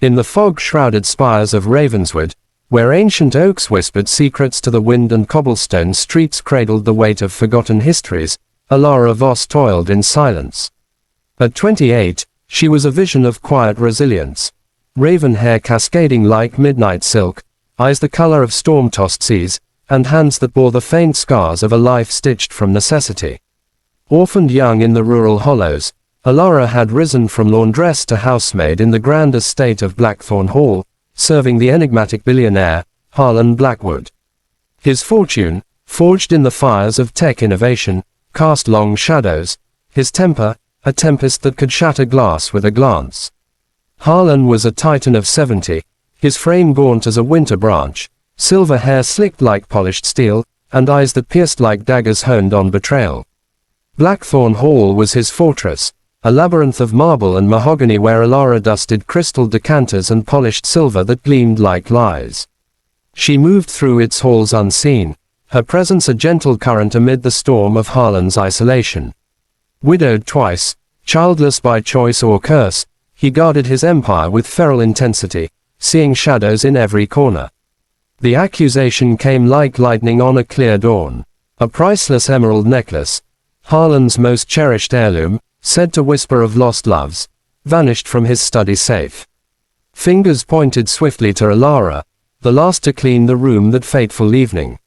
In the fog-shrouded spires of Ravenswood, where ancient oaks whispered secrets to the wind and cobblestone streets cradled the weight of forgotten histories, Alara Voss toiled in silence. At 28, she was a vision of quiet resilience. Raven hair cascading like midnight silk, eyes the color of storm-tossed seas, and hands that bore the faint scars of a life stitched from necessity. Orphaned young in the rural hollows, Alara had risen from laundress to housemaid in the grand estate of Blackthorne Hall, serving the enigmatic billionaire, Harlan Blackwood. His fortune, forged in the fires of tech innovation, cast long shadows, his temper, a tempest that could shatter glass with a glance. Harlan was a titan of 70, his frame gaunt as a winter branch, silver hair slicked like polished steel, and eyes that pierced like daggers honed on betrayal. Blackthorne Hall was his fortress, a labyrinth of marble and mahogany where Alara dusted crystal decanters and polished silver that gleamed like lies. She moved through its halls unseen, her presence a gentle current amid the storm of Harlan's isolation. Widowed twice, childless by choice or curse, he guarded his empire with feral intensity, seeing shadows in every corner. The accusation came like lightning on a clear dawn. A priceless emerald necklace, Harlan's most cherished heirloom, said to whisper of lost loves, vanished from his study safe. Fingers pointed swiftly to Alara, the last to clean the room that fateful evening.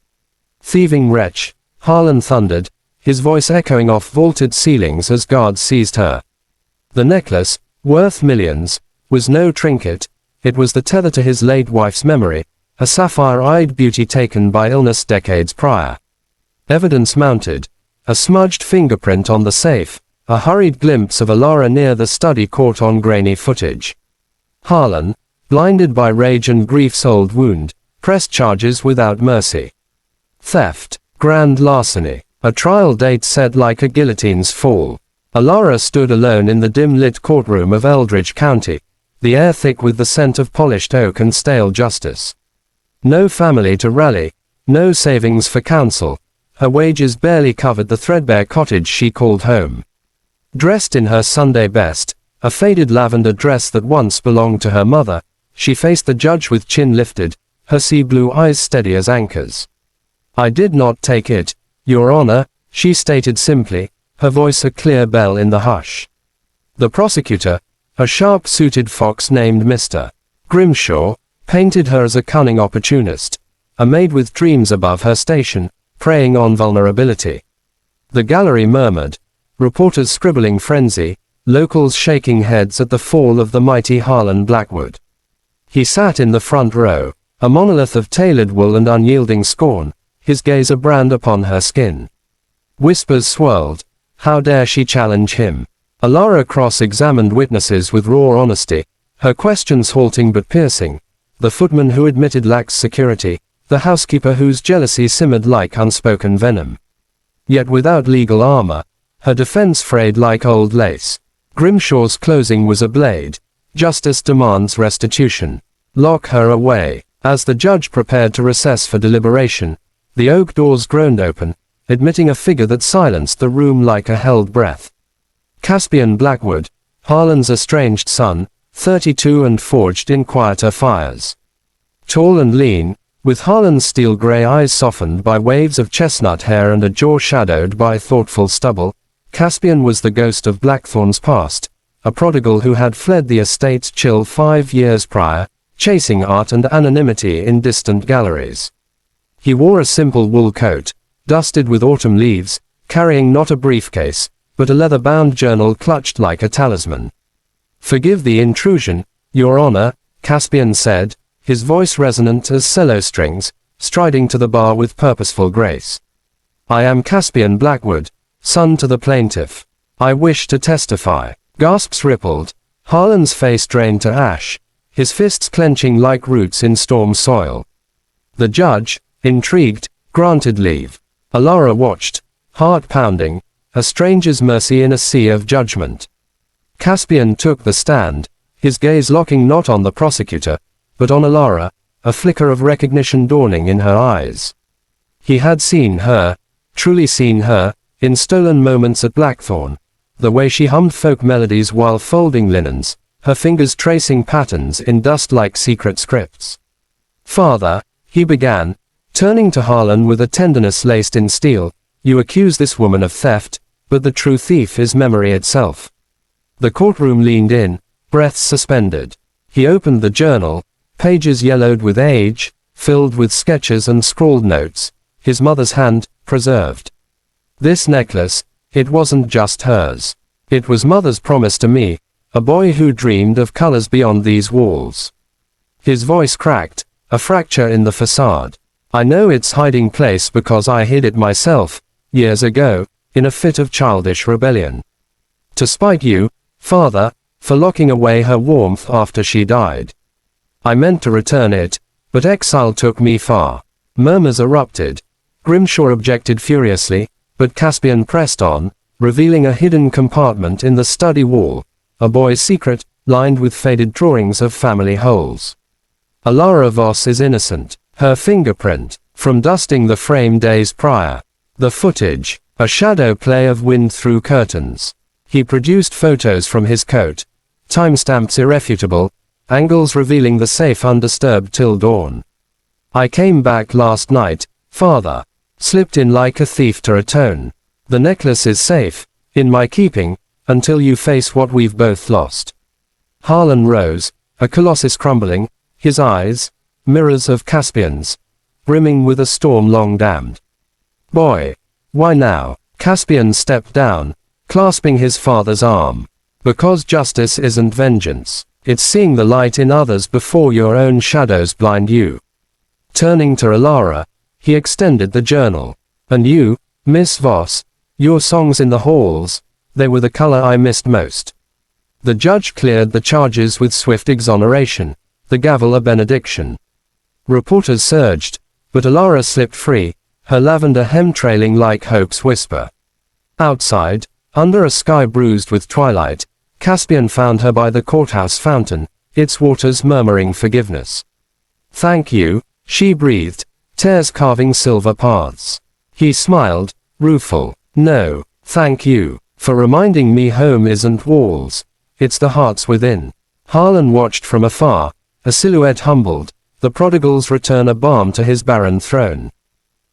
Thieving wretch, Harlan thundered, his voice echoing off vaulted ceilings as guards seized her. The necklace, worth millions, was no trinket, it was the tether to his late wife's memory, a sapphire-eyed beauty taken by illness decades prior. Evidence mounted, a smudged fingerprint on the safe, a hurried glimpse of Alara near the study caught on grainy footage. Harlan, blinded by rage and grief's old wound, pressed charges without mercy. Theft, grand larceny, a trial date set like a guillotine's fall. Alara stood alone in the dim-lit courtroom of Eldridge County, the air thick with the scent of polished oak and stale justice. No family to rally, no savings for counsel, her wages barely covered the threadbare cottage she called home. Dressed in her Sunday best, a faded lavender dress that once belonged to her mother, she faced the judge with chin lifted, her sea-blue eyes steady as anchors. "I did not take it, Your Honor," she stated simply, her voice a clear bell in the hush. The prosecutor, a sharp-suited fox named Mr. Grimshaw, painted her as a cunning opportunist, a maid with dreams above her station, preying on vulnerability. The gallery murmured, reporters scribbling frenzy, locals shaking heads at the fall of the mighty Harlan Blackwood. He sat in the front row, a monolith of tailored wool and unyielding scorn, his gaze a brand upon her skin. Whispers swirled. How dare she challenge him? Alara cross-examined witnesses with raw honesty, her questions halting but piercing. The footman who admitted lax security, the housekeeper whose jealousy simmered like unspoken venom. Yet without legal armor, her defense frayed like old lace. Grimshaw's closing was a blade. Justice demands restitution. Lock her away. As the judge prepared to recess for deliberation, the oak doors groaned open, admitting a figure that silenced the room like a held breath. Caspian Blackwood, Harlan's estranged son, 32 and forged in quieter fires. Tall and lean, with Harlan's steel-gray eyes softened by waves of chestnut hair and a jaw shadowed by thoughtful stubble, Caspian was the ghost of Blackthorne's past, a prodigal who had fled the estate's chill 5 years prior, chasing art and anonymity in distant galleries. He wore a simple wool coat, dusted with autumn leaves, carrying not a briefcase, but a leather-bound journal clutched like a talisman. "Forgive the intrusion, Your Honor," Caspian said, his voice resonant as cello strings, striding to the bar with purposeful grace. "I am Caspian Blackwood, son to the plaintiff. I wish to testify." Gasps rippled. Harlan's face drained to ash, his fists clenching like roots in storm soil. The judge, intrigued, granted leave. Alara watched, heart pounding, a stranger's mercy in a sea of judgment. Caspian took the stand, his gaze locking not on the prosecutor, but on Alara, a flicker of recognition dawning in her eyes. He had seen her, truly seen her, in stolen moments at Blackthorne, the way she hummed folk melodies while folding linens, her fingers tracing patterns in dust like secret scripts. "Father," he began, turning to Harlan with a tenderness laced in steel, "you accuse this woman of theft, but the true thief is memory itself." The courtroom leaned in, breaths suspended. He opened the journal, pages yellowed with age, filled with sketches and scrawled notes, his mother's hand, preserved. This necklace, it wasn't just hers. It was Mother's promise to me, a boy who dreamed of colors beyond these walls. His voice cracked, a fracture in the facade. "I know its hiding place because I hid it myself, years ago, in a fit of childish rebellion. To spite you, Father, for locking away her warmth after she died. I meant to return it, but exile took me far." Murmurs erupted. Grimshaw objected furiously, but Caspian pressed on, revealing a hidden compartment in the study wall, a boy's secret, lined with faded drawings of family holes. Alara Voss is innocent. Her fingerprint, from dusting the frame days prior. The footage, a shadow play of wind through curtains. He produced photos from his coat, timestamps irrefutable, angles revealing the safe undisturbed till dawn. "I came back last night, Father. Slipped in like a thief to atone. The necklace is safe, in my keeping, until you face what we've both lost." Harlan rose, a colossus crumbling, his eyes, mirrors of Caspian's, brimming with a storm long damned. "Boy. Why now?" Caspian stepped down, clasping his father's arm. "Because justice isn't vengeance. It's seeing the light in others before your own shadows blind you." Turning to Alara, he extended the journal. "And you, Miss Voss, your songs in the halls, they were the color I missed most." The judge cleared the charges with swift exoneration, the gavel a benediction. Reporters surged, but Alara slipped free, her lavender hem trailing like hope's whisper. Outside, under a sky bruised with twilight, Caspian found her by the courthouse fountain, its waters murmuring forgiveness. "Thank you," she breathed, tears carving silver paths. He smiled, rueful. "No, thank you, for reminding me home isn't walls, it's the hearts within." Harlan watched from afar, a silhouette humbled, the prodigal's return a balm to his barren throne.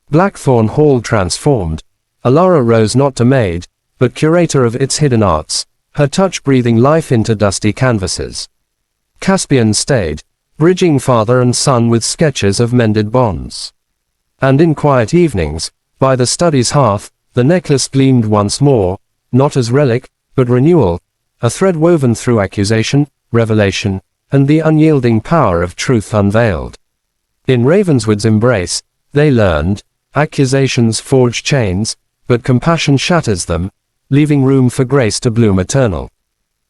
Blackthorne Hall transformed. Alara rose not to maid, but curator of its hidden arts, her touch breathing life into dusty canvases. Caspian stayed, bridging father and son with sketches of mended bonds. And in quiet evenings, by the study's hearth, the necklace gleamed once more, not as relic, but renewal, a thread woven through accusation, revelation, and the unyielding power of truth unveiled. In Ravenswood's embrace, they learned, accusations forge chains, but compassion shatters them, leaving room for grace to bloom eternal.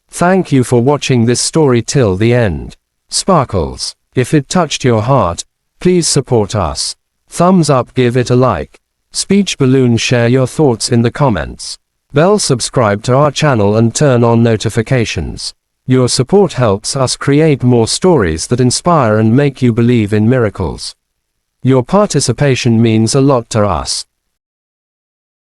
Thank you for watching this story till the end. Sparkles, if it touched your heart, please support us. Thumbs up, give it a like. Speech balloon, share your thoughts in the comments. Bell, subscribe to our channel and turn on notifications. Your support helps us create more stories that inspire and make you believe in miracles. Your participation means a lot to us.